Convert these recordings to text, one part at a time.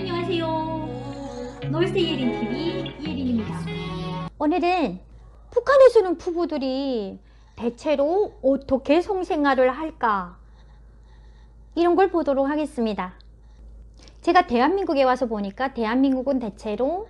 안녕하세요. 놀스 이예린TV 이예린입니다. 오늘은 북한에 사는 부부들이 대체로 어떻게 성생활을 할까, 이런 걸 보도록 하겠습니다. 제가 대한민국에 와서 보니까 대한민국은 대체로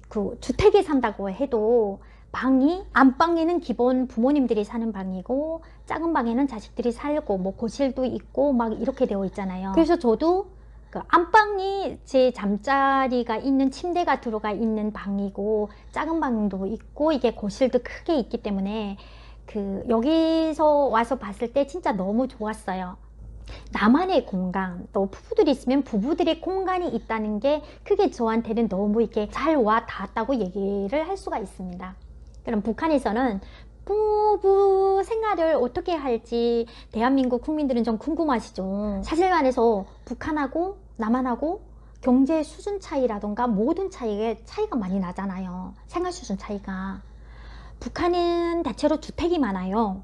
그 주택에 산다고 해도 방이, 안방에는 기본 부모님들이 사는 방이고 작은 방에는 자식들이 살고 뭐 거실도 있고 막 이렇게 되어 있잖아요. 그래서 저도 그 안방이 제 잠자리가 있는 침대가 들어가 있는 방이고 작은 방도 있고 이게 거실도 크게 있기 때문에 그 여기서 와서 봤을 때 진짜 너무 좋았어요. 나만의 공간, 또 부부들이 있으면 부부들의 공간이 있다는 게 크게 저한테는 너무 이렇게 잘 와 닿았다고 얘기를 할 수가 있습니다. 그럼 북한에서는 부부 생활을 어떻게 할지 대한민국 국민들은 좀 궁금하시죠. 사실 말해서 북한하고 남한하고 경제 수준 차이라던가 모든 차이가 많이 나잖아요. 생활 수준 차이가. 북한은 대체로 주택이 많아요.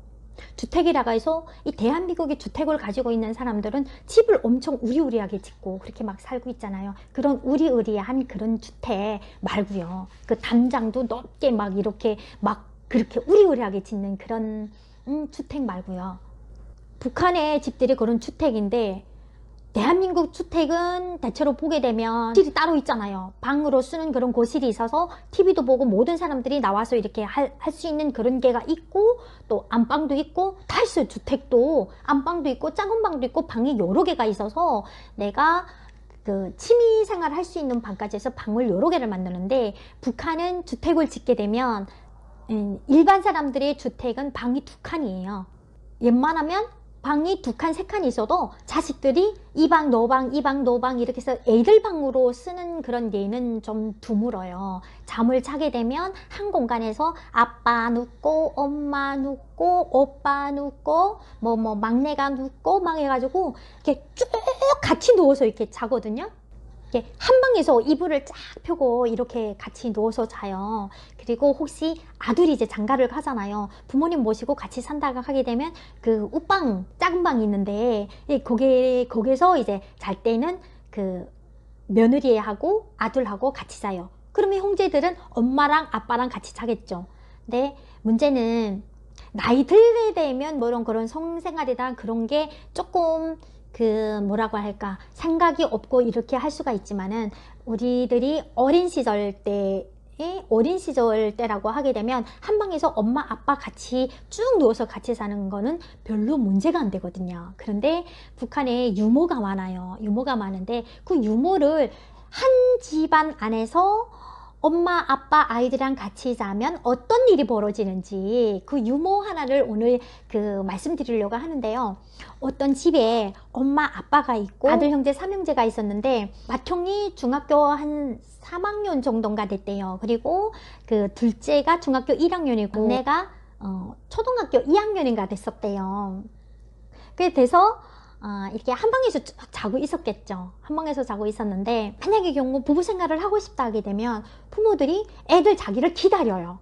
주택이라고 해서 이 대한민국의 주택을 가지고 있는 사람들은 집을 엄청 우리우리하게 짓고 그렇게 막 살고 있잖아요. 그런 우리우리한 그런 주택 말고요. 그 담장도 높게 막 이렇게 막 그렇게 우리우리하게 짓는 그런 주택 말고요. 북한의 집들이 그런 주택인데 대한민국 주택은 대체로 보게 되면 거실이 따로 있잖아요. 방으로 쓰는 그런 거실이 있어서 TV도 보고 모든 사람들이 나와서 이렇게 할 수 있는 그런 게가 있고 또 안방도 있고 다 있어요. 주택도 안방도 있고 작은 방도 있고 방이 여러 개가 있어서 내가 그 취미 생활 할 수 있는 방까지 해서 방을 여러 개를 만드는데 북한은 주택을 짓게 되면 일반 사람들의 주택은 방이 2칸이에요. 웬만하면 방이 2칸, 3칸 있어도 자식들이 이 방, 너 방, 이 방, 너 방 이렇게 해서 애들 방으로 쓰는 그런 예는 좀 드물어요. 잠을 자게 되면 한 공간에서 아빠 눕고 엄마 눕고 오빠 눕고 뭐 막내가 눕고 막 해가지고 이렇게 쭉 같이 누워서 이렇게 자거든요. 한 방에서 이불을 쫙 펴고 이렇게 같이 누워서 자요. 그리고 혹시 아들이 이제 장가를 가잖아요. 부모님 모시고 같이 산다고 하게 되면 그 웃방, 작은 방이 있는데 거기서 이제 잘 때는 그 며느리하고 아들하고 같이 자요. 그러면 형제들은 엄마랑 아빠랑 같이 자겠죠. 근데 문제는 나이 들게 되면 뭐 그런 성생활이나 그런 게 조금 그 뭐라고 할까 생각이 없고 이렇게 할 수가 있지만은 우리들이 어린 시절 때라고 하게 되면 한 방에서 엄마 아빠 같이 쭉 누워서 같이 사는 거는 별로 문제가 안 되거든요. 그런데 북한에 유모가 많아요. 유모가 많은데 그 유모를 한 집안 안에서 엄마, 아빠, 아이들이랑 같이 자면 어떤 일이 벌어지는지 그 유머 하나를 오늘 그 말씀드리려고 하는데요. 어떤 집에 엄마, 아빠가 있고 아들, 형제, 삼형제가 있었는데 맏형이 중학교 한 3학년 정도가 됐대요. 그리고 그 둘째가 중학교 1학년이고 막내가 초등학교 2학년인가 됐었대요. 그래 돼서 이렇게 한 방에서 자고 있었겠죠. 한 방에서 자고 있었는데 만약의 경우 부부 생활을 하고 싶다 하게 되면 부모들이 애들 자기를 기다려요.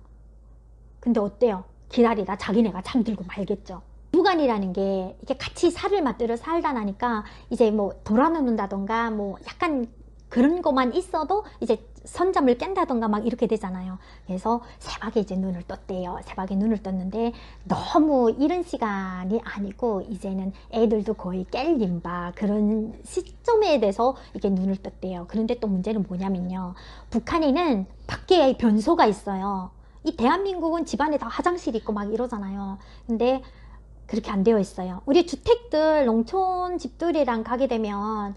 근데 어때요? 기다리다 자기네가 잠들고 말겠죠. 부부간이라는 게 이렇게 같이 살을 맞들어 살다 나니까 이제 뭐 돌아누는다던가 뭐 약간 그런 것만 있어도 이제 선잠을 깬다던가 막 이렇게 되잖아요. 그래서 새벽에 이제 눈을 떴대요. 새벽에 눈을 떴는데 너무 이른 시간이 아니고 이제는 애들도 거의 깰린 바 그런 시점에 대해서 이렇게 눈을 떴대요. 그런데 또 문제는 뭐냐면요. 북한에는 밖에 변소가 있어요. 이 대한민국은 집안에 다 화장실 있고 막 이러잖아요. 근데 그렇게 안 되어 있어요. 우리 주택들, 농촌 집들이랑 가게 되면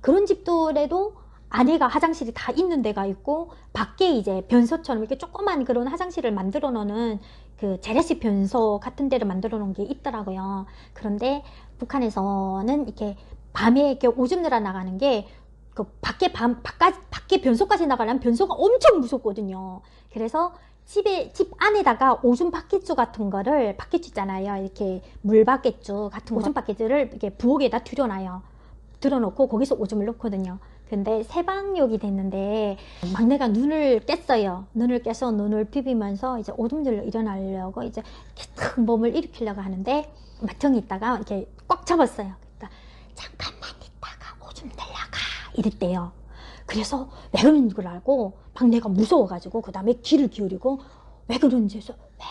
그런 집들에도 안에가 화장실이 다 있는 데가 있고 밖에 이제 변소처럼 이렇게 조그만 그런 화장실을 만들어 놓는 그 재래식 변소 같은 데를 만들어 놓은 게 있더라고요. 그런데 북한에서는 이렇게 밤에 이렇게 오줌 늘어 나가는 게 그 밖에 변소까지 나가려면 변소가 엄청 무섭거든요. 그래서 집 안에다가 오줌 바퀴줄 같은 거를 바퀴줄 있잖아요. 이렇게 물 바퀴줄 같은 오줌 바퀴줄을 이렇게 부엌에다 들여놔요. 들어놓고 거기서 오줌을 넣거든요. 근데 새방녘이 됐는데 막내가 눈을 깼어요. 눈을 깨서 눈을 비비면서 이제 오줌들로 일어나려고 이제 이렇게 몸을 일으키려고 하는데 맏형이 있다가 이렇게 꽉 잡았어요. 그러니까 잠깐만 있다가 오줌 들려가 이랬대요. 그래서 왜 그러는 걸 알고 막내가 무서워가지고 그 다음에 귀를 기울이고 왜 그런지 해서 왜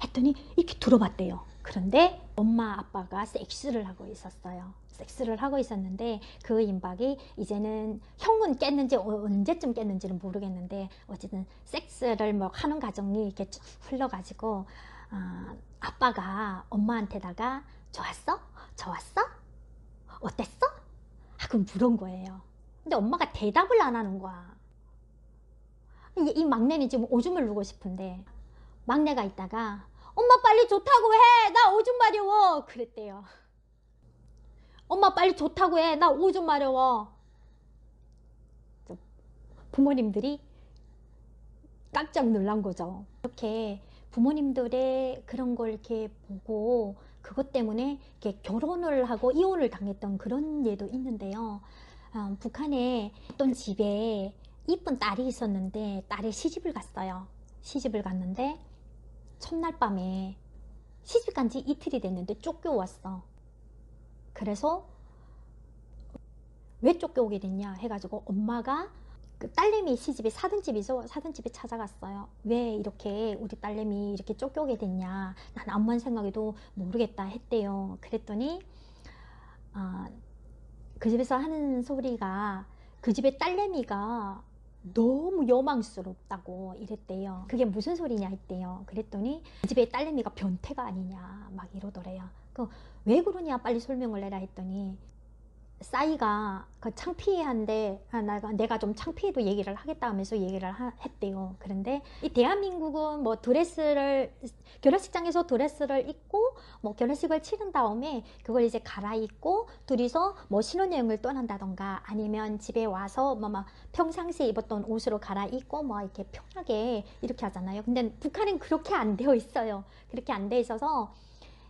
했더니 이렇게 들어봤대요. 그런데 엄마 아빠가 섹스를 하고 있었어요. 섹스를 하고 있었는데 그 임박이 이제는 형은 깼는지 언제쯤 깼는지는 모르겠는데 어쨌든 섹스를 뭐 하는 과정이 이렇게 쭉 흘러가지고 아빠가 엄마한테다가 좋았어? 좋았어? 어땠어? 하고 물은 거예요. 근데 엄마가 대답을 안 하는 거야. 이 막내는 지금 오줌을 누고 싶은데 막내가 있다가 엄마 빨리 좋다고 해! 나 오줌 마려워! 그랬대요. 엄마 빨리 좋다고 해! 나 오줌 마려워! 부모님들이 깜짝 놀란 거죠. 이렇게 부모님들의 그런 걸 이렇게 보고 그것 때문에 이렇게 결혼을 하고 이혼을 당했던 그런 예도 있는데요. 북한에 어떤 집에 이쁜 딸이 있었는데 딸이 시집을 갔어요. 시집을 갔는데 첫날 밤에 시집 간 지 이틀이 됐는데 쫓겨왔어. 그래서 왜 쫓겨오게 됐냐 해가지고 엄마가 그 딸내미 시집이 사돈집이죠. 사돈집에 찾아갔어요. 왜 이렇게 우리 딸내미 이렇게 쫓겨오게 됐냐. 난 아무런 생각해도 모르겠다 했대요. 그랬더니 그 집에서 하는 소리가 그 집의 딸내미가 너무 요망스럽다고 이랬대요. 그게 무슨 소리냐 했대요. 그랬더니 그 집의 딸내미가 변태가 아니냐 막 이러더래요. 왜 그러냐 빨리 설명을 해라 했더니 싸이가 그 창피한데 내가 좀 창피해도 얘기를 하겠다 하면서 얘기를 했대요. 그런데 이 대한민국은 뭐 드레스를 결혼식장에서 드레스를 입고 뭐 결혼식을 치른 다음에 그걸 이제 갈아입고 둘이서 뭐 신혼여행을 떠난다던가 아니면 집에 와서 뭐 평상시에 입었던 옷으로 갈아입고 뭐 이렇게 편하게 이렇게 하잖아요. 근데 북한은 그렇게 안 되어 있어요. 그렇게 안 돼 있어서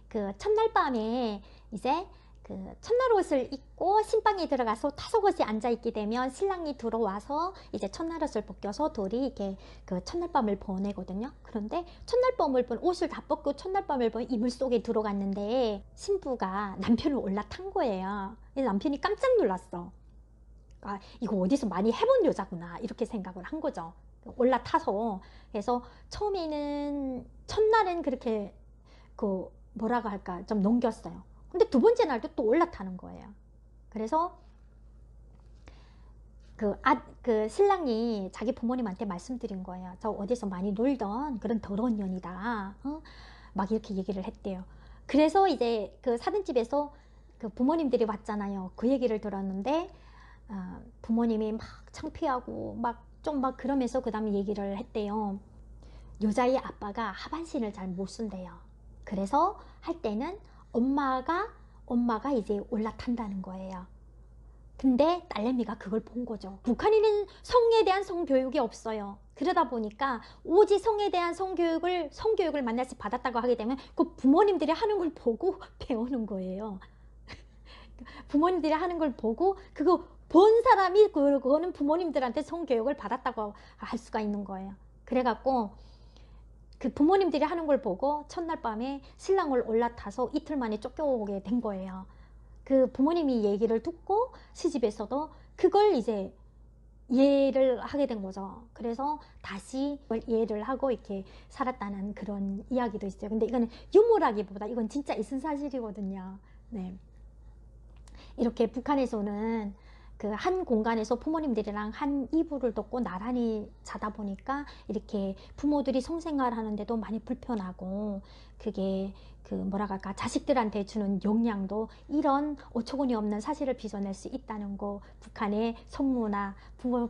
그 첫날 밤에 이제 그 첫날 옷을 입고 신방에 들어가서 타석옷에 앉아 있게 되면 신랑이 들어와서 이제 첫날 옷을 벗겨서 둘이 이렇게 그 첫날 밤을 보내거든요. 그런데 첫날 밤을 본 옷을 다 벗고 첫날 밤을 본 이불 속에 들어갔는데 신부가 남편을 올라탄 거예요. 남편이 깜짝 놀랐어. 이거 어디서 많이 해본 여자구나 이렇게 생각을 한 거죠. 올라타서. 그래서 처음에는 첫날은 그렇게 그 뭐라고 할까 좀 넘겼어요. 근데 두 번째 날도 또 올라타는 거예요. 그래서 그 신랑이 자기 부모님한테 말씀드린 거예요. 저 어디서 많이 놀던 그런 더러운 년이다. 막 이렇게 얘기를 했대요. 그래서 이제 그 사돈집에서 그 부모님들이 왔잖아요. 그 얘기를 들었는데 부모님이 막 창피하고 막 그러면서 그 다음에 얘기를 했대요. 여자의 아빠가 하반신을 잘 못 쓴대요. 그래서 할 때는 엄마가 이제 올라탄다는 거예요. 근데 딸내미가 그걸 본 거죠. 북한에는 성에 대한 성교육이 없어요. 그러다 보니까 오직 성에 대한 성교육을 만나서 받았다고 하게 되면 그 부모님들이 하는 걸 보고 배우는 거예요. 부모님들이 하는 걸 보고 그거 본 사람이 그거는 부모님들한테 성교육을 받았다고 할 수가 있는 거예요. 그래갖고 그 부모님들이 하는 걸 보고 첫날 밤에 신랑을 올라타서 이틀 만에 쫓겨오게 된 거예요. 그 부모님이 얘기를 듣고 시집에서도 그걸 이제 이해를 하게 된 거죠. 그래서 다시 이해를 하고 이렇게 살았다는 그런 이야기도 있어요. 근데 이거는 유머라기보다 이건 진짜 있은 사실이거든요. 네. 이렇게 북한에서는 그 한 공간에서 부모님들이랑 한 이불을 덮고 나란히 자다 보니까 이렇게 부모들이 성생활 하는데도 많이 불편하고 그게 그 뭐라 할까 자식들한테 주는 영향도 이런 어처구니 없는 사실을 빚어낼 수 있다는 거. 북한의 성문화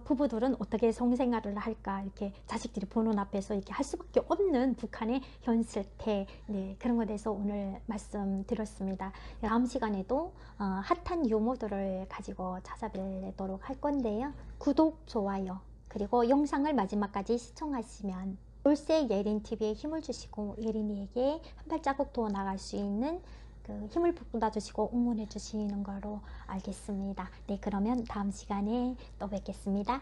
부부들은 어떻게 성생활을 할까 이렇게 자식들이 보는 앞에서 이렇게 할 수밖에 없는 북한의 현실태. 네, 그런 것에 대해서 오늘 말씀드렸습니다. 다음 시간에도 핫한 유머들을 가지고 찾아뵈도록 할 건데요. 구독, 좋아요 그리고 영상을 마지막까지 시청하시면 돌쇠 예린TV에 힘을 주시고 예린이에게 한 발자국 더 나갈 수 있는 그 힘을 북돋아 주시고 응원해 주시는 거로 알겠습니다. 네, 그러면 다음 시간에 또 뵙겠습니다.